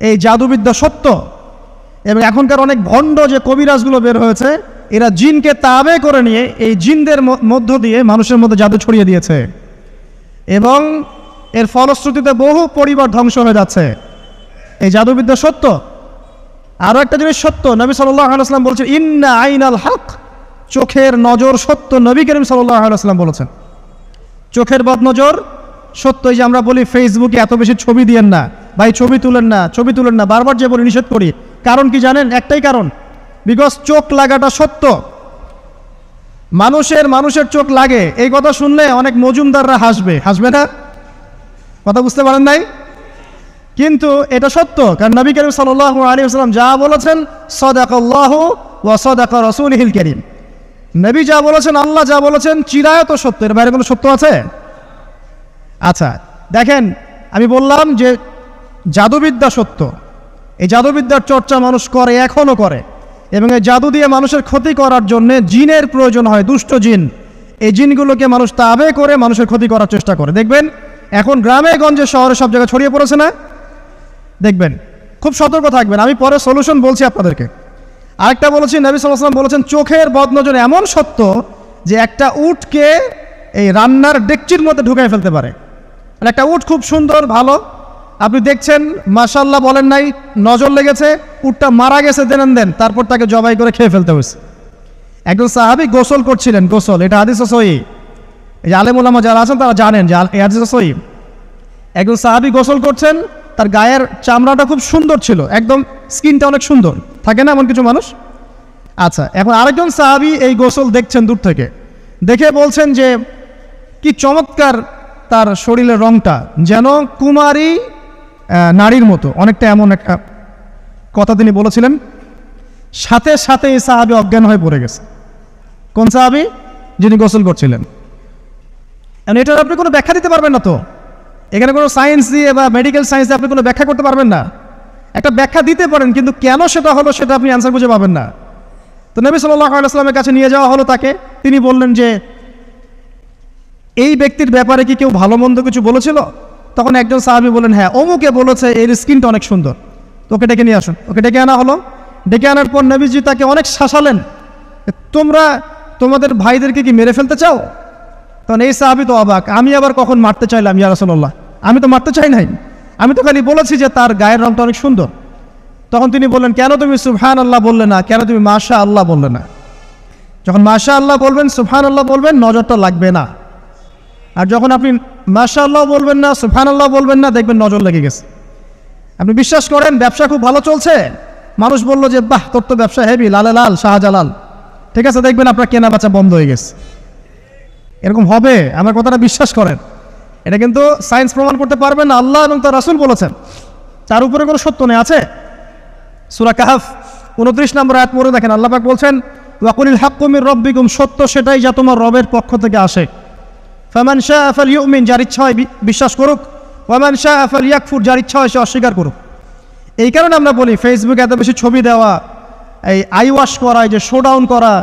এই জাদুবিদ্যা সত্য। এবং এখনকার অনেক ভণ্ড যে কবিরাজগুলো বের হয়েছে, এরা জিনকে তাবে করে নিয়ে এই জিনদের মধ্য দিয়ে মানুষের মধ্যে জাদু ছড়িয়ে দিয়েছে, এবং এর ফলশ্রুতিতে বহু পরিবার ধ্বংস হয়ে যাচ্ছে। এই জাদুবিদ্যা সত্য। আরও একটা জিনিস সত্য, নবী সাল্লাল্লাহু আলাইহি ওয়াসাল্লাম বলছেন ইন্না আইনাল হক, চোখের নজর সত্য। নবী করিম সাল্লাল্লাহু আলাইহি ওয়াসাল্লাম বলেছেন চোখের বদনজর সত্য। এই যে আমরা বলি ফেসবুকে এত বেশি ছবি দিয়েন না ভাই, ছবি তুলেন না, ছবি তুলেন না, বারবার যে বলি নিষেধ করি, কারণ কি জানেন? একটাই কারণ, বিকজ চোখ লাগাটা সত্য। মানুষের চোখ লাগে, এই কথা শুনলে অনেক মজুমদাররা হাসবে না? কথা বুঝতে পারেন নাই? কিন্তু এটা সত্য, কারণ নবী করিম সাল্লাল্লাহু আলাইহি ওয়াসাল্লাম যা বলেছেন সাদাকাল্লাহু ওয়া সাদাকা রাসূলুহুল কারীম, নবী যা বলেছেন, আল্লাহ যা বলেছেন চিরায়ত সত্য, এর বাইরে কোনো সত্য আছে? আচ্ছা দেখেন, আমি বললাম যে জাদুবিদ্যা সত্য। এই জাদুবিদ্যার চর্চা মানুষ করে, এখনও করে, এবং এই জাদু দিয়ে মানুষের ক্ষতি করার জন্য জিনের প্রয়োজন হয়, দুষ্ট জিন। এই জিনগুলোকে মানুষ তাবে করে মানুষের ক্ষতি করার চেষ্টা করে। দেখবেন এখন গ্রামে গঞ্জে শহরে সব জায়গায় ছড়িয়ে পড়েছে না? দেখবেন, খুব সতর্ক থাকবেন। আমি পরে সলিউশন বলছি আপনাদেরকে। আরেকটা বলেছি, নবী সাল্লাল্লাহু আলাইহি ওয়াসাল্লাম বলেছেন চোখের বদনজর এমন সত্য যে একটা উটকে এই রান্নার ডেকচির মধ্যে ঢুকাই ফেলতে পারে। আর একটা উট খুব সুন্দর ভালো, আপনি দেখছেন মাশাআল্লাহ বলেন নাই, নজর লেগেছে, উটটা মারা গেছে দেন, তারপর তাকে জবাই করে খেয়ে ফেলতে হয়েছে। একজন সাহাবী গোসল করছিলেন, গোসল, এটা হাদিস সহিহ, এই যে আলেম ওলামা যারা আছেন তারা জানেন যে এই হাদিস সহিহ। একজন সাহাবী গোসল করছেন, তার গায়ের চামড়াটা খুব সুন্দর ছিল, একদম স্কিনটা অনেক সুন্দর থাকে না এমন কিছু মানুষ? আচ্ছা, এখন আরেকজন সাহাবী এই গোসল দেখছেন দূর থেকে, দেখে বলছেন যে কি চমৎকার তার শরীরের রংটা, যেন কুমারী নারীর মতো, অনেকটা এমন একটা কথা তিনি বলেছিলেন। সাথে সাথে এই সাহাবী অজ্ঞান হয়ে পড়ে গেছে। কোন সাহাবী? যিনি গোসল করছিলেন। এটার আপনি কোনো ব্যাখ্যা দিতে পারবেন না তো, এখানে কোনো সায়েন্স দিয়ে বা মেডিকেল সায়েন্স দিয়ে আপনি কোনো ব্যাখ্যা করতে পারবেন না। একটা ব্যাখ্যা দিতে পারেন, কিন্তু কেন সেটা হলো সেটা আপনি অ্যান্সার খুঁজে পাবেন না। তো নবী সাল্লাল্লাহু আলাইহি ওয়াসাল্লামের কাছে নিয়ে যাওয়া হলো তাকে। তিনি বললেন যে এই ব্যক্তির ব্যাপারে কি কেউ ভালো মন্দ কিছু বলেছিল? তখন একজন সাহাবী বললেন হ্যাঁ, অমুকে বলেছে এর স্কিনটা অনেক সুন্দর, তো ওকে ডেকে নিয়ে আসুন। ওকে ডেকে আনা হলো। ডেকে আনার পর নবীজি তাকে অনেক শাসালেন, তোমরা তোমাদের ভাইদেরকে কি মেরে ফেলতে চাও? তখন এই সাহাবী তো অবাক, আমি আবার কখন মারতে চাইলাম ইয়া রাসূলুল্লাহ? আমি তো মারতে চাই নাই, আমি তো খালি বলেছি যে তার গায়ের রংটা অনেক সুন্দর। তখন তিনি বললেন কেন তুমি সুবহানাল্লাহ বললে না, কেন তুমি মাশাআল্লাহ বললে না? যখন মাশাআল্লাহ বলবেন, সুবহানাল্লাহ বলবেন, নজরটা লাগবে না। আর যখন আপনি মাশাআল্লাহ বলবেন না, সুবহানাল্লাহ বলবেন না, দেখবেন নজর লেগে গেছে। আপনি বিশ্বাস করেন ব্যবসা খুব ভালো চলছে, মানুষ বললো যে বাহ তোর তো ব্যবসা হেভি, লালে লাল শাহজালাল, ঠিক আছে, দেখবেন আপনার কেনা বেচা বন্ধ হয়ে গেছে। এরকম হবে, আমার কথাটা বিশ্বাস করেন। এটা কিন্তু সায়েন্স প্রমাণ করতে পারবেন না, আল্লাহ এবং তার রাসূল বলেছেন, তার উপরে কোনো সত্য নেই। আছে সূরা কাহফ 29 নম্বর আয়াত পড়ে দেখেন, আল্লাহ পাক বলছেন ওয়াকুলিল হাক্কু মির রাব্বিকুম, সত্য সেটাই যা তোমার রবের পক্ষ থেকে আসে। ফামান শাআ ফালইউমিন, যার ইচ্ছা হয় বিশ্বাস করুক, ওয়ামান শাআ ফালইয়াকফুর, যার ইচ্ছা হয় সে অস্বীকার করুক। এই কারণে আমরা বলি ফেসবুকে এত বেশি ছবি দেওয়া, এই আই ওয়াশ করা, এই যে শোডাউন করা,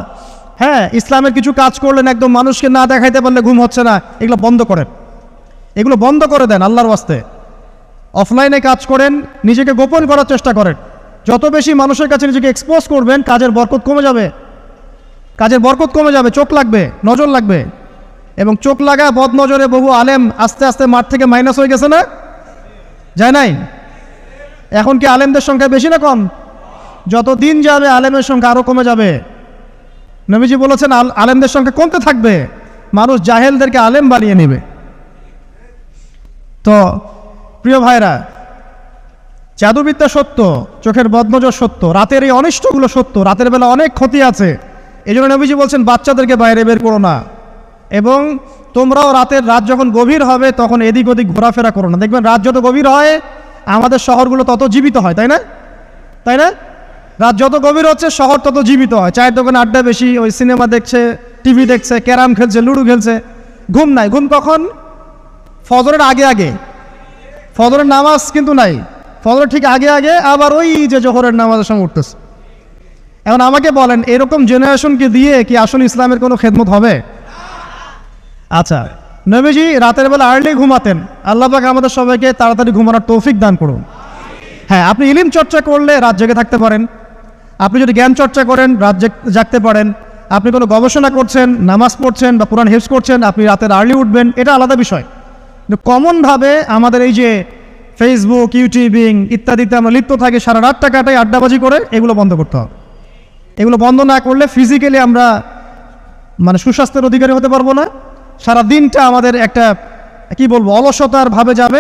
হ্যাঁ ইসলামের কিছু কাজ করলেন একদম মানুষকে না দেখাইতে পারলে ঘুম হচ্ছে না, এগুলো বন্ধ করেন, এগুলো বন্ধ করে দেন আল্লাহর ওয়াস্তে। অফলাইনে কাজ করেন, নিজেকে গোপন করার চেষ্টা করেন। যত বেশি মানুষের কাছে নিজেকে এক্সপোজ করবেন, কাজের বরকত কমে যাবে, কাজের বরকত কমে যাবে, চোখ লাগবে, নজর লাগবে। এবং চোখ লাগা বদ নজরে বহু আলেম আস্তে আস্তে মাঠ থেকে মাইনাস হয়ে গেছে না? যায় নাই? এখন কি আলেমদের সংখ্যা বেশি না কম? যত দিন যাবে আলেমের সংখ্যা আরও কমে যাবে। নবীজি বলেছেন আলেমদের সংখ্যা কমতে থাকবে, মানুষ জাহেলদেরকে আলেম বানিয়ে নেবে। তো প্রিয় ভাইরা, জাদুবিদ্যা সত্য, চোখের বদনজর সত্য, রাতের এই অনিষ্টগুলো সত্য, রাতের বেলা অনেক ক্ষতি আছে। এই জন্য নবীজি বলছেন বাচ্চাদেরকে বাইরে বের করো না, এবং তোমরাও রাত যখন গভীর হবে তখন এদিক ওদিক ঘোরাফেরা করো না। দেখবেন রাত যত গভীর হয় আমাদের শহরগুলো তত জীবিত হয়, তাই না? তাই না? রাত যত গভীর হচ্ছে শহর তত জীবিত হয়। চায়ের দোকানে আড্ডা বেশি, ওই সিনেমা দেখছে, টিভি দেখছে, ক্যারাম খেলছে, লুডো খেলছে, ঘুম নাই। ঘুম কখন? ফজরের আগে আগে। ফজরের নামাজ কিন্তু নাই, ফজরের ঠিক আগে আগে, আবার ওই যে জোহরের নামাজের সঙ্গে উঠতেছে। এখন আমাকে বলেন এরকম জেনারেশনকে দিয়ে কি আসলে ইসলামের কোনো খেদমত হবে? আচ্ছা, নবীজি রাতের বেলা আর্লি ঘুমাতেন, আল্লাহ পাক আমাদের সবাইকে তাড়াতাড়ি ঘুমানোর তৌফিক দান করুন। হ্যাঁ, আপনি ইলম চর্চা করলে রাত জেগে থাকতে পারেন, আপনি যদি জ্ঞান চর্চা করেন রাত জাগতে পারেন, আপনি কোনো গবেষণা করছেন, নামাজ পড়ছেন বা কোরআন হেফজ করছেন, আপনি রাতের আর্লি উঠবেন, এটা আলাদা বিষয়। কিন্তু কমনভাবে আমাদের এই যে ফেসবুক, ইউটিউবিং ইত্যাদিতে আমরা লিপ্ত থাকি, সারা রাতটা কাটাই আড্ডাবাজি করে, এগুলো বন্ধ করতে হবে। এগুলো বন্ধ না করলে ফিজিক্যালি আমরা মানে সুস্বাস্থ্যের অধিকারী হতে পারবো না, সারা দিনটা আমাদের একটা কি বলবো অলসতার ভাবে যাবে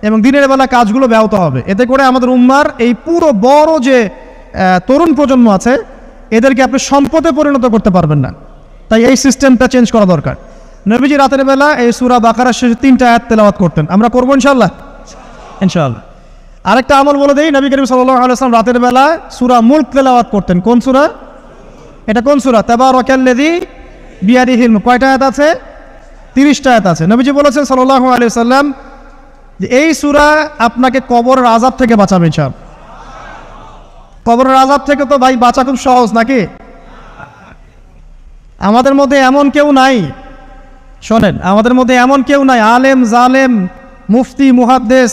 এবং দিনের বেলা কাজগুলো ব্যাহত হবে। এতে করে আমাদের উম্মার এই পুরো বড় যে তরুণ প্রজন্ম আছে এদেরকে আপনি সম্পদে পরিণত করতে পারবেন না। তাই এই সিস্টেমটা চেঞ্জ করা দরকার। নবীজি রাতের বেলা এই সূরা বাকারার শেষে 3টা আয়াত তেলাওয়াত করতেন, আমরা করবো ইনশাআল্লাহ। ইনশাআল্লাহ। আরেকটা আমল বলে দেই, নবী করিম সাল্লাল্লাহু আলাইহি ওয়াসাল্লাম রাতের বেলা সূরা মুলক তেলাওয়াত করতেন। কোন সূরা এটা? কোন সূরা? তাবারাকাল্লাযী বিয়াদিহিল মুলক। কয়টা আয়াত আছে? 30টা আয়াত আছে। নবীজি বলেছেন সাল্লাল্লাহু আলাইহি ওয়াসাল্লাম যে এই সূরা আপনাকে কবরের আযাব থেকে বাঁচাবে ইনশাআল্লাহ। কবরের আযাব থেকে তো ভাই বাঁচা খুব সহজ নাকি? আমাদের মধ্যে এমন কেউ নাই, শোনেন, আমাদের মধ্যে এমন কেউ নাই আলেম জালেম মুফতি মুহাদ্দিস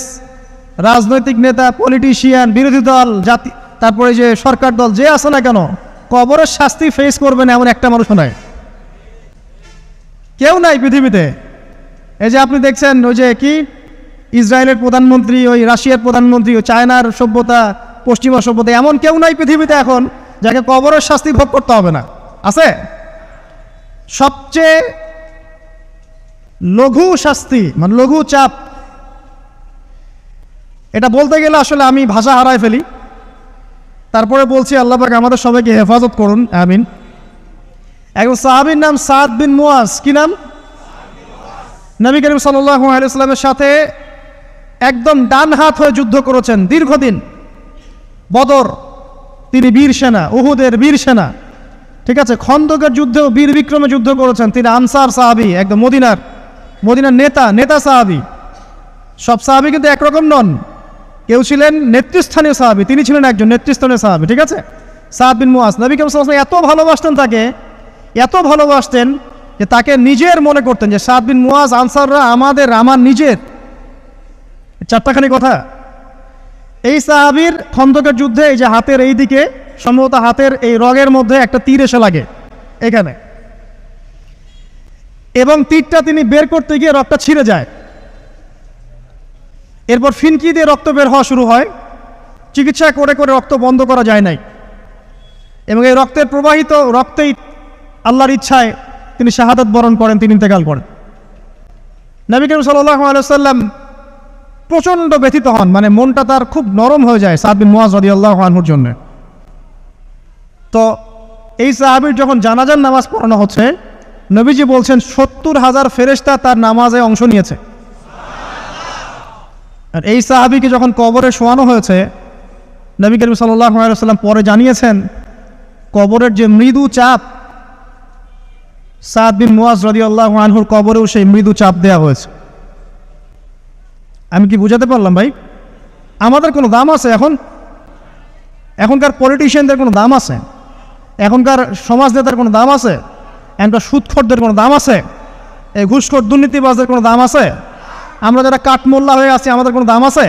রাজনৈতিক নেতা পলিটিশিয়ান বিরোধী দল জাতি তারপরে যে সরকার দল যে আছে না কেন কবরের শাস্তি ফেস করবে না এমন একটা মানুষ নাই, কেউ নাই পৃথিবীতে। এই যে আপনি দেখছেন ওই যে কি ইসরায়েলের প্রধানমন্ত্রী, ওই রাশিয়ার প্রধানমন্ত্রী, ওই চায়নার সভ্যতা, পশ্চিমা সভ্যতা, এমন কেউ নাই পৃথিবীতে এখন যাকে কবরের শাস্তি ভোগ করতে হবে না। আছে? সবচেয়ে লঘু শাস্তি মানে লঘু চাপ, এটা বলতে গেলে আসলে আমি ভাষা হারায় ফেলি, তারপরে বলছি আল্লাহ পাক আমাদের সবাইকে হেফাজত করুন, আমিন। একজন সাহাবীর নাম সাদ বিন মুয়াজ। কি নাম? নবী করিম সাল্লাল্লাহু আলাইহি ওয়াসাল্লামের সাথে একদম ডান হাত হয়ে যুদ্ধ করেছেন দীর্ঘদিন। বদর তিনি বীর সেনা, উহুদের বীর সেনা, ঠিক আছে, খন্দকের যুদ্ধেও বীর বিক্রমে যুদ্ধ করেছেন। তিনি আনসার সাহাবী, একদম মদিনার নেতা সাহাবী। সব সাহাবী কিন্তু একরকম নন, কেউ ছিলেন নেতৃস্থানীয় সাহাবী, তিনি ছিলেন একজন নেতৃস্থানীয় সাহাবী, ঠিক আছে, সাদ বিন মুয়াজ। নবী করিম সাল্লাল্লাহু আলাইহি ওয়াসাল্লাম এত ভালোবাসতেন তাকে, এত ভালোবাসতেন যে তাকে নিজের মনে করতেন যে সাদ বিন মুয়াজ আনসাররা আমার নিজের। চারটাখানি কথা। এই সাহাবীর খন্দকের যুদ্ধে এই যে হাতের এই দিকে সম্ভবত হাতের এই রগের মধ্যে একটা তীর এসে লাগে এখানে, এবং তীরটা তিনি বের করতে গিয়ে রক্তটা ছিঁড়ে যায়। এরপর ফিনকি দিয়ে রক্ত বের হওয়া শুরু হয়। চিকিৎসা করে করে রক্ত বন্ধ করা যায় নাই, এবং এই রক্তের প্রবাহিত রক্তেই আল্লাহর ইচ্ছায় তিনি শাহাদাত বরণ করেন, তিনি ইন্তেকাল করেন। নবী করিম সাল্লাল্লাহু আলাইহি ওয়াসাল্লাম প্রচণ্ড ব্যথিত হন, মানে মনটা তার খুব নরম হয়ে যায় সাদ বিন মুয়াজ রাদিয়াল্লাহু আনহুর জন্য। তো এই সাহাবীর যখন জানাজার নামাজ পড়ানো হচ্ছে, নবীজি বলছেন 70,000 ফেরেশতা তার নামাজে অংশ নিয়েছে। আর এই সাহাবীকে যখন কবরে শোয়ানো হয়েছে, নবী করিম সাল্লাল্লাহু আলাইহি ওয়াসাল্লাম পরে জানিয়েছেন কবরের যে মৃদু চাপ, সাদ বিন মুয়াজ রাদিয়াল্লাহু আনহুর কবরেও সেই মৃদু চাপ দেওয়া হয়েছে। আমি কি বুঝাতে পারলাম ভাই? আমাদের কোনো দাম আছে এখনকার পলিটিশিয়ানদের কোনো দাম আছে? এখনকার সমাজ নেতার কোনো দাম আছে? এখনকার সুদখোরদের কোনো দাম আছে? এই ঘুষখোর দুর্নীতিবাজদের কোনো দাম আছে? আমরা যারা কাঠমোল্লা হয়ে আছি আমাদের কোনো দাম আছে?